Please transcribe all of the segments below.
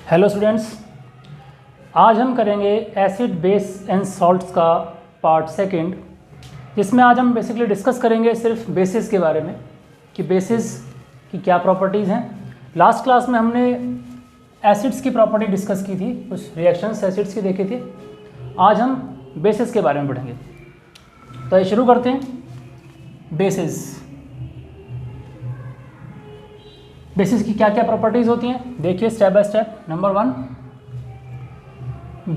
Hello students, आज हम करेंगे एसिड बेस एंड सॉल्ट्स का पार्ट सेकंड, जिसमें आज हम बेसिकली डिस्कस करेंगे सिर्फ बेसिस के बारे में कि बेसिस की क्या प्रॉपर्टीज़ हैं। लास्ट क्लास में हमने एसिड्स की प्रॉपर्टी डिस्कस की थी, कुछ रिएक्शंस एसिड्स की देखी थी। आज हम बेसिस के बारे में पढ़ेंगे। तो ये शुरू करते हैं। बेसिस की क्या क्या प्रॉपर्टीज़ होती हैं, देखिए step by step. Number 1,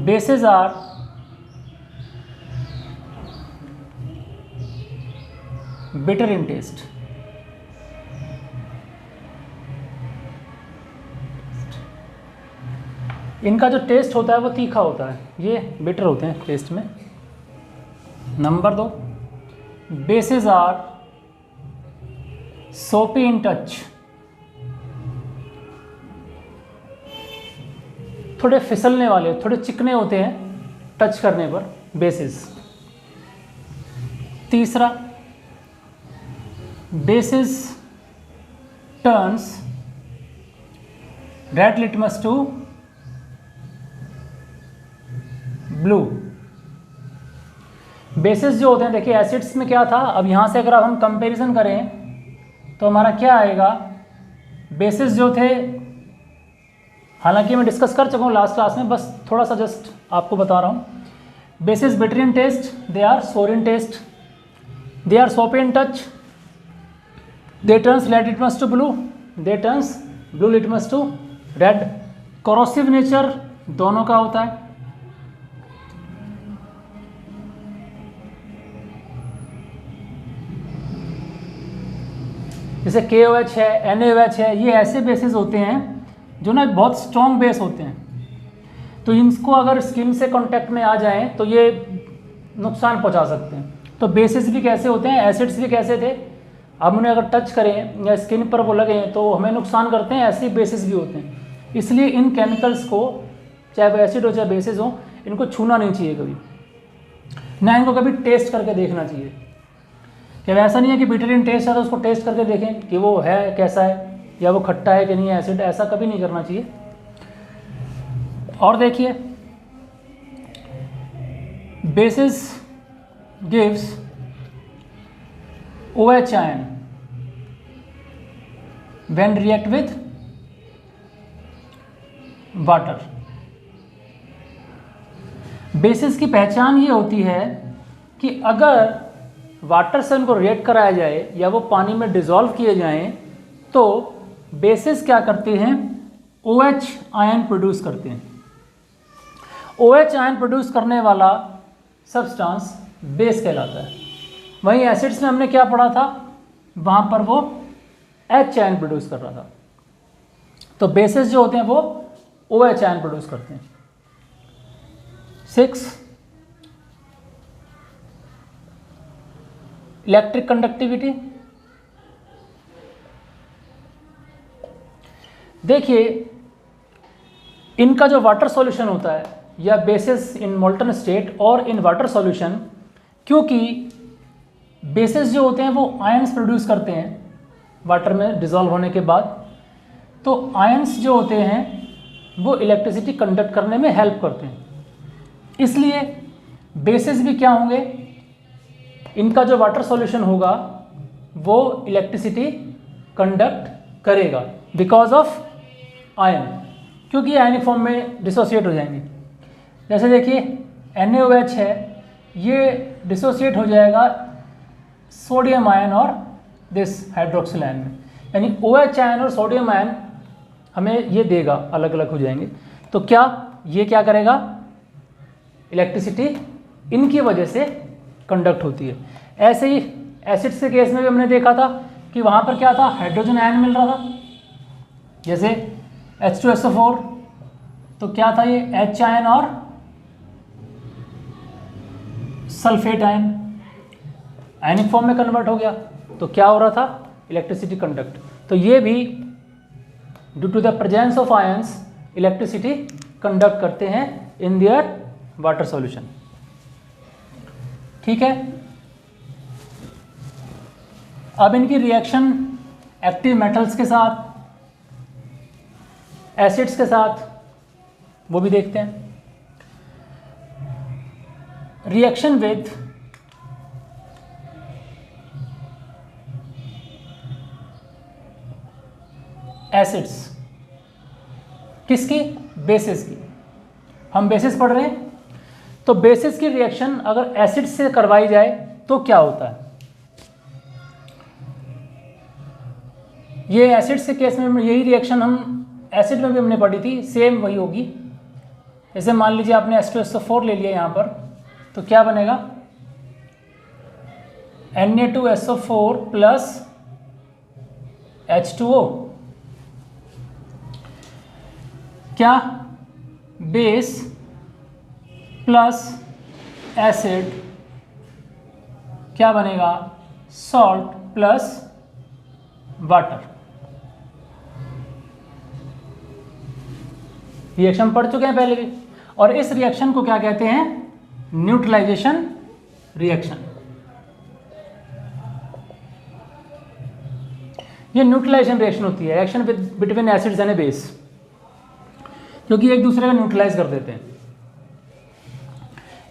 bases are bitter in taste. इनका जो टेस्ट होता है वो तीखा होता है, ये बिटर होते हैं टेस्ट में। Number 2, basis are soapy in touch. थोड़े फिसलने वाले, थोड़े चिकने होते हैं टच करने पर बेसिस। तीसरा, bases turns red litmus to blue. Bases जो होते हैं, देखिए एसिड्स में क्या था, अब यहाँ से अगर अब हम कंपैरिजन करें तो हमारा क्या आएगा। बेसिस जो थे, हालांकि मैं डिस्कस कर चुका हूँ लास्ट क्लास में, बस थोड़ा सा जस्ट आपको बता रहा हूँ। Bases bitter in taste, they are sour in taste, they are soapy in touch, they turns red litmus to blue, they turns blue litmus to red. Corrosive nature दोनों का होता है। जैसे KOH है, NaOH है, ये ऐसे बेसिस होते हैं जो ना बहुत स्ट्रॉन्ग बेस होते हैं, तो इनको अगर स्किन से कांटेक्ट में आ जाएं तो ये नुकसान पहुंचा सकते हैं। तो बेसिस भी कैसे होते हैं, एसिड्स भी कैसे थे, अब उन्हें अगर टच करें या स्किन पर वो लगे तो हमें नुकसान करते हैं, ऐसे बेसिस भी होते हैं। इसलिए इन केमिकल्स को, चाहे वो एसिड हो चाहे बेसिस हो, इनको छूना नहीं चाहिए कभी, ना इनको कभी टेस्ट करके देखना चाहिए। क्या ऐसा नहीं है कि बिटर इन टेस्ट है तो उसको टेस्ट करके देखें कि वो है कैसा है, या वो खट्टा है कि नहीं है एसिड, ऐसा कभी नहीं करना चाहिए। और देखिए, basis gives OH ion when react with water. Basis की पहचान ये होती है कि अगर वाटर से उनको रिएक्ट कराया जाए या वो पानी में डिसॉल्व किए जाएं तो बेसिस क्या करते हैं, OH आयन प्रोड्यूस करते हैं। OH आयन प्रोड्यूस करने वाला सब्सटेंस बेस कहलाता है। वहीं एसिड्स में हमने क्या पढ़ा था, वहाँ पर वो H आयन प्रोड्यूस कर रहा था। तो बेसिस जो होते हैं वो OH आयन प्रोड्यूस करते हैं। 6, इलेक्ट्रिक कंडक्टिविटी। देखिए, इनका जो वाटर सॉल्यूशन होता है या बेसिस इन मोल्टन स्टेट और इन वाटर सॉल्यूशन, क्योंकि बेसिस जो होते हैं वो आयंस प्रोड्यूस करते हैं वाटर में डिसॉल्व होने के बाद, तो आयंस जो होते हैं वो इलेक्ट्रिसिटी कंडक्ट करने में हेल्प करते हैं। इसलिए बेसिस भी क्या होंगे, इनका जो वाटर सॉल्यूशन होगा वो इलेक्ट्रिसिटी कंडक्ट करेगा बिकॉज ऑफ आयन, क्योंकि आयनिक फॉर्म में डिसोसिएट हो जाएंगे। जैसे देखिए NaOH है, ये डिसोसिएट हो जाएगा सोडियम आयन और दिस हाइड्रोक्सिल आयन में, यानी OH आयन और सोडियम आयन हमें ये देगा, अलग अलग हो जाएंगे। तो क्या ये क्या करेगा, इलेक्ट्रिसिटी इनकी वजह से कंडक्ट होती है। ऐसे ही एसिड्स के केस में भी हमने देखा था कि वहाँ पर क्या था, हाइड्रोजन आयन मिल रहा था, जैसे H2SO4, तो क्या था ये H आयन और सल्फेट आयन आयनिक फॉर्म में कन्वर्ट हो गया, तो क्या हो रहा था, इलेक्ट्रिसिटी कंडक्ट। तो ये भी due to the presence of ions electricity conduct करते हैं इन देयर वाटर सॉल्यूशन। ठीक है, अब इनकी रिएक्शन एक्टिव मेटल्स के साथ, एसिड्स के साथ वो भी देखते हैं। रिएक्शन विद एसिड्स, किसकी? बेसिस की। हम बेसिस पढ़ रहे हैं, तो बेसिस की रिएक्शन अगर एसिड से करवाई जाए तो क्या होता है? ये एसिड्स के केस में यही रिएक्शन हम एसिड में भी हमने पढ़ी थी, सेम वही होगी। जैसे मान लीजिए आपने H2SO4 ले लिया यहाँ पर, तो क्या बनेगा? Na2SO4 plus H2O। क्या? बेस प्लस एसिड क्या बनेगा? Salt plus water. रिएक्शन पढ़ चुके हैं पहले भी, और इस रिएक्शन को क्या कहते हैं? Neutralisation reaction. ये न्यूट्रलाइजेशन रिएक्शन होती है, reaction between acids and base, क्योंकि एक दूसरे को न्यूट्रलाइज कर देते हैं।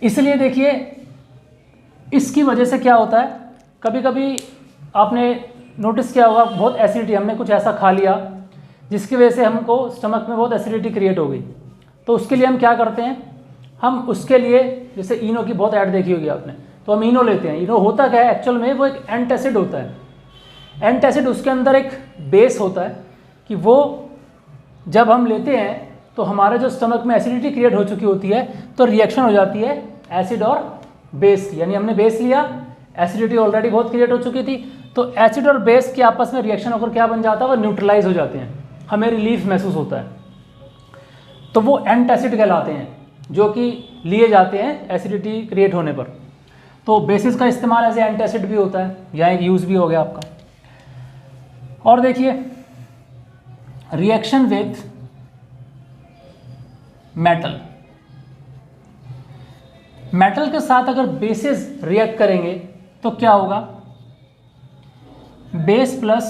इसलिए देखिए, इसकी वजह से क्या होता है, कभी कभी आपने नोटिस किया होगा, बहुत एसिडिटी, हमने कुछ ऐसा खा लिया जिसकी वजह से हमको स्टमक में बहुत एसिडिटी क्रिएट हो गई, तो उसके लिए हम क्या करते हैं? हम उसके लिए, जैसे इनो की बहुत ऐड देखी होगी आपने, तो हम इनो लेते हैं। इनो होता क्या है एक्चुअल में? वो एक एंटासिड होता है। एंटासिड, उसके अंदर एक बेस होता है कि वो जब हम लेते हैं तो हमारे जो स्टमक में एसिडिटी क्रिएट हो चुकी होती है, तो रिएक्शन हो जाती है एसिड और बेस की। यानी हमने बेस लिया, एसिडिटी ऑलरेडी बहुत क्रिएट हो चुकी थी, तो एसिड और बेस के आपस में रिएक्शन होकर क्या बन जाता है? वो न्यूट्रलाइज हो जाते हैं, हमें रिलीफ महसूस होता है। तो वो एंटासिड कहलाते हैं, जो कि लिए जाते हैं एसिडिटी क्रिएट होने पर। तो बेसिस का इस्तेमाल एज ए एंटासिड भी होता है, यहाँ एक यूज़ भी हो गया आपका। और देखिए, रिएक्शन विथ मेटल, मेटल के साथ अगर बेसिस रिएक्ट करेंगे तो क्या होगा? बेस प्लस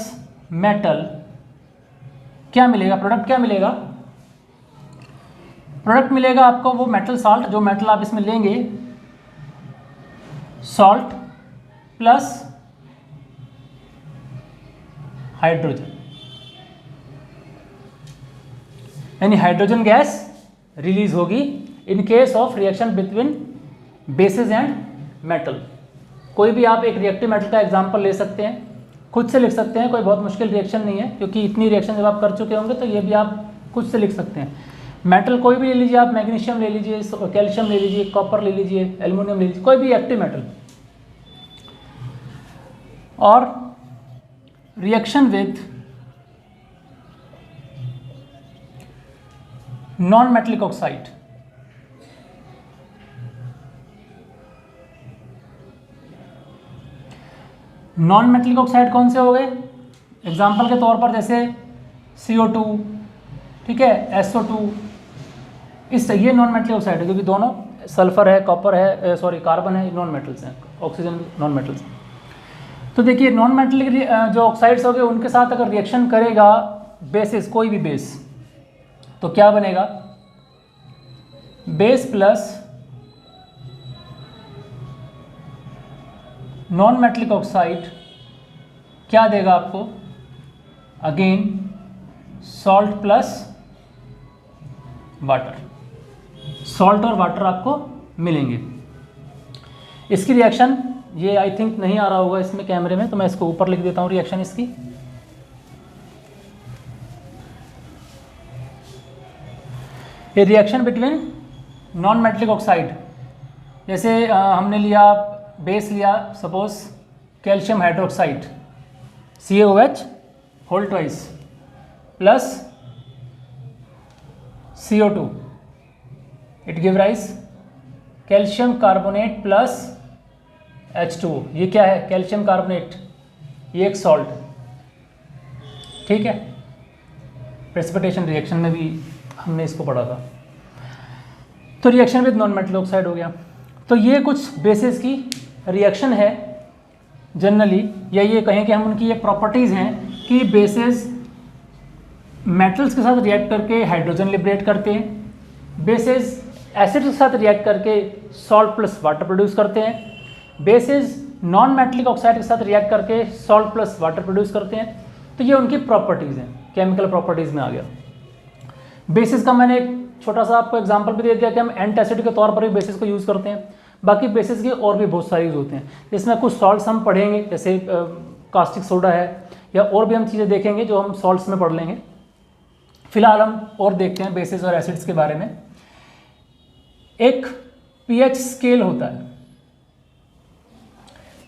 मेटल क्या मिलेगा? प्रोडक्ट क्या मिलेगा? प्रोडक्ट मिलेगा आपको वो मेटल साल्ट, जो मेटल आप इसमें लेंगे, सॉल्ट प्लस हाइड्रोजन, यानी हाइड्रोजन गैस रिलीज होगी in case of reaction between basis and metal. कोई भी आप एक रिएक्टिव मेटल का एग्जांपल ले सकते हैं, खुद से लिख सकते हैं, कोई बहुत मुश्किल रिएक्शन नहीं है, क्योंकि इतनी रिएक्शन जब आप कर चुके होंगे तो ये भी आप खुद से लिख सकते हैं। मेटल कोई भी ले लीजिए आप, मैग्नीशियम ले लीजिए, कैल्शियम ले लीजिए, कॉपर ले लीजिए, एल्युमिनियम ले लीजिए, कोई भी एक्टिव मेटल। और reaction with non metallic oxide, non metallic oxide कौन से हो गए? एग्जाम्पल के तौर पर जैसे CO2, ठीक है, SO2, इस ये नॉन मेटलिक ऑक्साइड है, क्योंकि दोनों सल्फर है, कॉपर है, सॉरी कार्बन है, नॉन मेटल्स हैं, ऑक्सीजन नॉन मेटल्स। तो देखिए, नॉन मेटलिक जो ऑक्साइड्स हो गए, उनके साथ अगर रिएक्शन करेगा बेसिस, कोई भी बेस, तो क्या बनेगा? Base plus non metallic oxide क्या देगा आपको? Again salt plus water, salt और वाटर आपको मिलेंगे। इसकी रिएक्शन, ये आई थिंक नहीं आ रहा होगा इसमें कैमरे में, तो मैं इसको ऊपर लिख देता हूँ रिएक्शन इसकी। ये reaction between non metallic oxide, जैसे हमने लिया बेस लिया, suppose calcium hydroxide CaOH whole twice plus CO2, it give rise calcium carbonate plus H2O। ये क्या है? कैल्शियम कार्बोनेट, ये एक सॉल्ट, ठीक है। प्रेसिपिटेशन रिएक्शन में भी हमने इसको पढ़ा था। तो reaction with non metal oxide हो गया। तो ये कुछ बेसिस की रिएक्शन है जनरली, या ये कहें कि हम उनकी ये प्रॉपर्टीज़ हैं कि बेसिस मेटल्स के साथ रिएक्ट करके हाइड्रोजन लिबरेट करते हैं, बेसेस एसिड के साथ रिएक्ट करके सॉल्ट प्लस वाटर प्रोड्यूस करते हैं, बेसेस नॉन मेटलिक ऑक्साइड के साथ रिएक्ट करके सॉल्ट प्लस वाटर प्रोड्यूस करते हैं। तो ये उनकी प्रॉपर्टीज़ हैं, केमिकल प्रॉपर्टीज़ में आ गया। बेसिस का मैंने एक छोटा सा आपको एग्जांपल भी दे दिया कि हम एंटासिड के तौर पर भी बेसिस को यूज़ करते हैं। बाकी बेसिस के और भी बहुत सारे यूज़ होते हैं, जिसमें कुछ सॉल्ट्स हम पढ़ेंगे, जैसे कास्टिक सोडा है, या और भी हम चीज़ें देखेंगे जो हम सॉल्ट्स में पढ़ लेंगे। फिलहाल हम और देखते हैं बेसिस और एसिड्स के बारे में। एक पीएच स्केल होता है।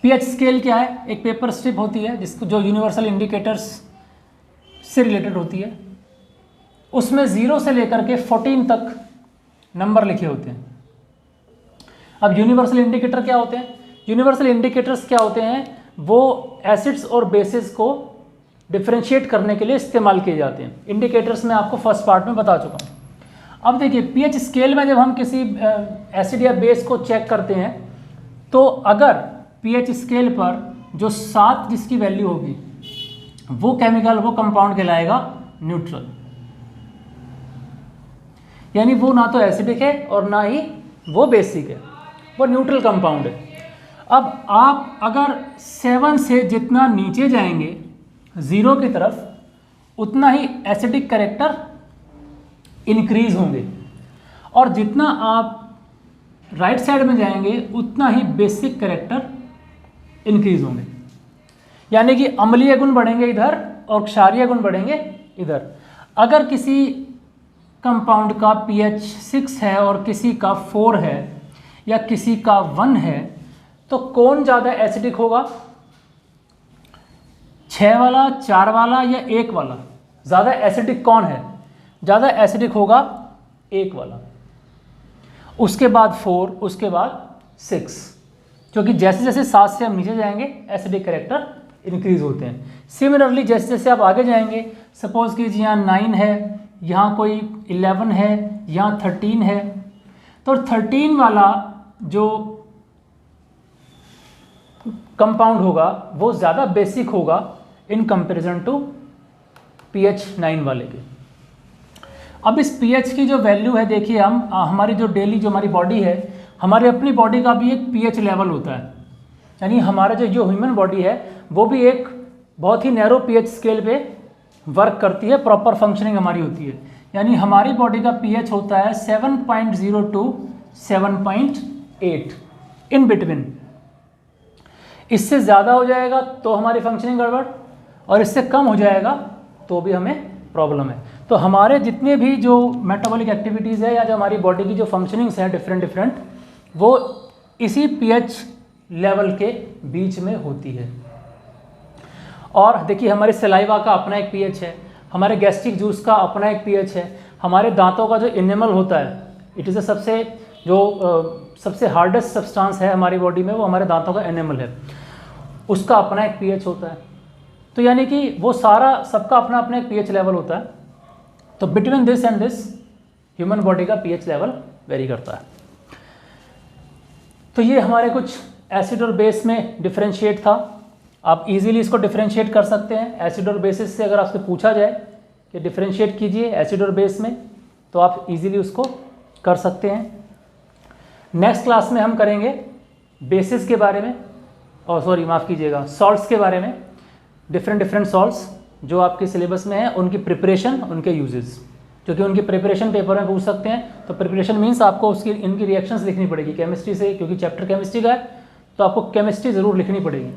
पीएच स्केल क्या है? एक पेपर स्ट्रिप होती है जिसको जो यूनिवर्सल इंडिकेटर्स से रिलेटेड होती है, उसमें 0 से लेकर के 14 तक नंबर लिखे होते हैं। अब यूनिवर्सल इंडिकेटर क्या होते हैं? यूनिवर्सल इंडिकेटर्स क्या होते हैं? वो एसिड्स और बेसिस को डिफरेंशिएट करने के लिए इस्तेमाल किए जाते हैं। इंडिकेटर्स में आपको फर्स्ट पार्ट में बता चुका हूँ। अब देखिए, पीएच स्केल में जब हम किसी एसिड या बेस को चेक करते हैं, तो अगर पीएच स्केल पर जो 7 जिसकी वैल्यू होगी, वो केमिकल, वो कंपाउंड कहलाएगा न्यूट्रल। यानी वो ना तो एसिडिक है और ना ही वो बेसिक है, वो न्यूट्रल कंपाउंड है। अब आप अगर 7 से जितना नीचे जाएंगे 0 की तरफ, उतना ही एसिडिक कैरेक्टर इंक्रीज होंगे, और जितना आप राइट साइड में जाएंगे उतना ही बेसिक कैरेक्टर इंक्रीज होंगे। यानी कि अम्लीय गुण बढ़ेंगे इधर और क्षारीय गुण बढ़ेंगे इधर। अगर किसी कंपाउंड का pH 6 है और किसी का 4 है या किसी का 1 है, तो कौन ज़्यादा एसिडिक होगा? 6 वाला, 4 वाला या 1 वाला? ज़्यादा एसिडिक कौन है? ज़्यादा एसिडिक होगा 1 वाला, उसके बाद 4, उसके बाद 6, क्योंकि जैसे जैसे 7 से हम नीचे जाएंगे एसिडिक कैरेक्टर इंक्रीज होते हैं। सिमिलरली जैसे जैसे आप आगे जाएंगे, सपोज कीजिए यहाँ 9 है, यहाँ कोई 11 है, यहाँ 13 है, तो 13 वाला जो कंपाउंड होगा वो ज़्यादा बेसिक होगा इन कंपैरिजन टू pH 9 वाले के। अब इस pH की जो वैल्यू है, देखिए हम हमारी जो डेली जो हमारी बॉडी है, हमारी अपनी बॉडी का भी एक pH लेवल होता है। यानी हमारा जो ह्यूमन बॉडी है वो भी एक बहुत ही नैरो pH स्केल पे वर्क करती है, प्रॉपर फंक्शनिंग हमारी होती है। यानी हमारी बॉडी का pH होता है 7.0 टू 7.8 इन बिटवीन। इससे ज़्यादा हो जाएगा तो हमारी फंक्शनिंग गड़बड़, और इससे कम हो जाएगा तो भी हमें प्रॉब्लम है। तो हमारे जितने भी जो मेटाबॉलिक एक्टिविटीज़ है या जो हमारी बॉडी की जो फंक्शनिंग्स हैं डिफरेंट, वो इसी pH लेवल के बीच में होती है। और देखिए, हमारे सलाइवा का अपना एक pH है, हमारे गैस्ट्रिक जूस का अपना एक pH है, हमारे दांतों का जो इनेमल होता है, इट इज़ सबसे हार्डेस्ट सब्सटेंस है हमारी बॉडी में, वो हमारे दांतों का एनिमल है, उसका अपना एक pH होता है। तो यानी कि वो सारा सबका अपना अपना एक pH लेवल होता है। तो between this and this human body का pH लेवल वेरी करता है। तो ये हमारे कुछ एसिड और बेस में डिफरेंशिएट था। आप इजीली इसको डिफरेंशिएट कर सकते हैं। एसिड और बेसिस से अगर आपसे पूछा जाए कि डिफरेंशिएट कीजिए एसिड और बेस में, तो आप इजीली उसको कर सकते हैं। नेक्स्ट क्लास में हम करेंगे बेसिस के बारे में, और सॉरी माफ़ कीजिएगा, सॉल्ट्स के बारे में। डिफरेंट सॉल्ट्स जो आपके सिलेबस में है, उनकी प्रिपरेशन, उनके यूजेस, क्योंकि उनकी प्रिपरेशन पेपर में पूछ सकते हैं। तो प्रिपरेशन मीन्स आपको उसकी इनकी रिएक्शंस लिखनी पड़ेगी केमिस्ट्री से, क्योंकि चैप्टर केमिस्ट्री का है, तो आपको केमिस्ट्री ज़रूर लिखनी पड़ेगी।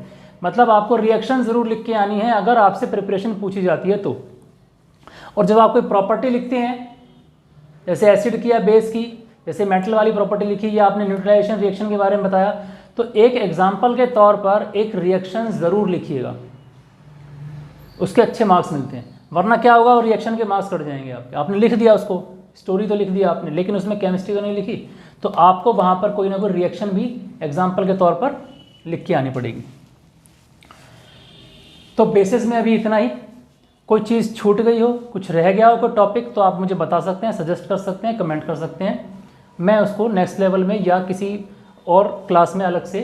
मतलब आपको रिएक्शन ज़रूर लिख के आनी है अगर आपसे प्रिपरेशन पूछी जाती है तो। और जब आप कोई प्रॉपर्टी लिखते हैं, जैसे एसिड की या बेस की, जैसे मेटल वाली प्रॉपर्टी लिखी या आपने न्यूट्रलाइजेशन रिएक्शन के बारे में बताया, तो एक एग्जाम्पल के तौर पर एक रिएक्शन ज़रूर लिखिएगा, उसके अच्छे मार्क्स मिलते हैं। वरना क्या होगा, वो रिएक्शन के मार्क्स कट जाएंगे आपके। आपने लिख दिया उसको, स्टोरी तो लिख दिया आपने, लेकिन उसमें केमिस्ट्री तो नहीं लिखी, तो आपको वहाँ पर कोई ना कोई रिएक्शन भी एग्जाम्पल के तौर पर लिख के आनी पड़ेगी। तो बेसिस में अभी इतना ही। कोई चीज़ छूट गई हो, कुछ रह गया हो कोई टॉपिक, तो आप मुझे बता सकते हैं, सजेस्ट कर सकते हैं, कमेंट कर सकते हैं। मैं उसको नेक्स्ट लेवल में या किसी और क्लास में अलग से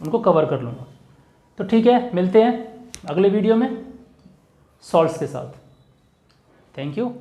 उनको कवर कर लूँगा। तो ठीक है, मिलते हैं अगले वीडियो में सॉल्ट्स के साथ। Thank you.